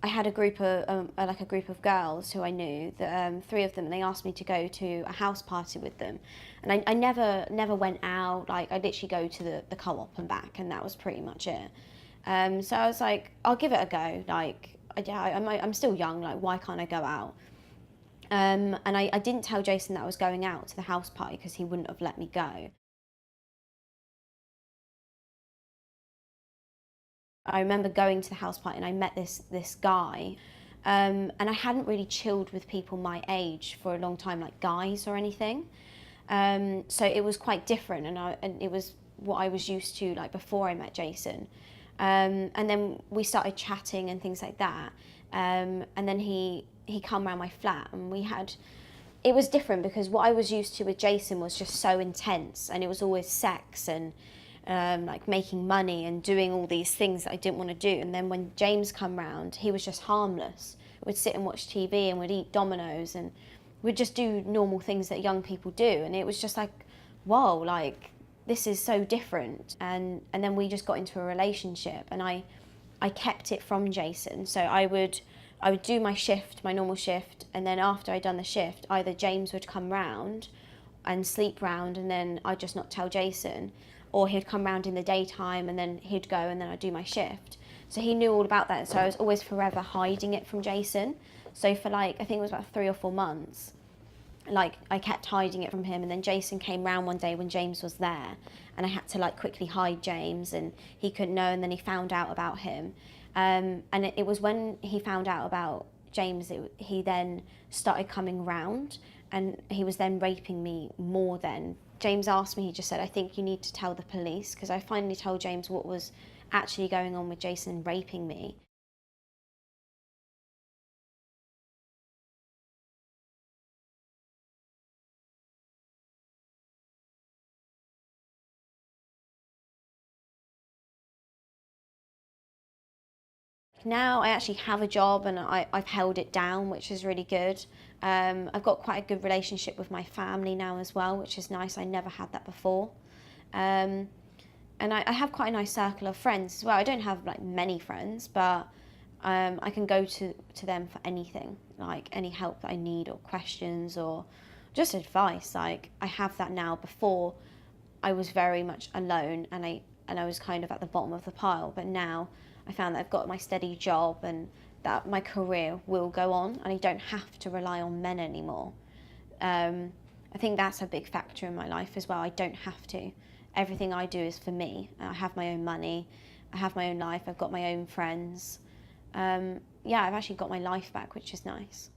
I had a group of like a group of girls who I knew. That three of them, and they asked me to go to a house party with them, and I never went out. Like I literally go to the co-op and back, and that was pretty much it. So I was like, I'll give it a go. Like I'm still young. Like why can't I go out? And I didn't tell Jason that I was going out to the house party because he wouldn't have let me go. I remember going to the house party and I met this guy, and I hadn't really chilled with people my age for a long time, like guys or anything. So it was quite different, and it was what I was used to like before I met Jason. And then we started chatting and things like that. And then he come around my flat, and we had. It was different because what I was used to with Jason was just so intense, and it was always sex and like making money and doing all these things that I didn't want to do. And then when James come round, he was just harmless. We'd sit and watch TV and we'd eat Dominoes and we'd just do normal things that young people do. And it was just like, whoa, like this is so different. And then we just got into a relationship, and I kept it from Jason. So I would do my shift, my normal shift, and then after I'd done the shift, either James would come round and sleep round, and then I'd just not tell Jason, or he'd come round in the daytime and then he'd go and then I'd do my shift. So he knew all about that, so I was always forever hiding it from Jason. So for like, I think it was about 3 or 4 months, like I kept hiding it from him, and then Jason came round one day when James was there, and I had to like quickly hide James, and he couldn't know, and then he found out about him. And it was when he found out about James, he then started coming round, and he was then raping me more then. James asked me, he just said, I think you need to tell the police, because I finally told James what was actually going on with Jason raping me. Now I actually have a job, and I've held it down, which is really good. I've got quite a good relationship with my family now as well, which is nice. I never had that before. Um, and I have quite a nice circle of friends as well. I don't have like many friends, but I can go to them for anything, like any help that I need or questions or just advice. Like I have that now. Before I was very much alone, and I was kind of at the bottom of the pile, but now I found that I've got my steady job and that my career will go on, and I don't have to rely on men anymore. Um, I think that's a big factor in my life as well. I don't have to. Everything I do is for me. I have my own money, I have my own life, I've got my own friends. Yeah, I've actually got my life back, which is nice.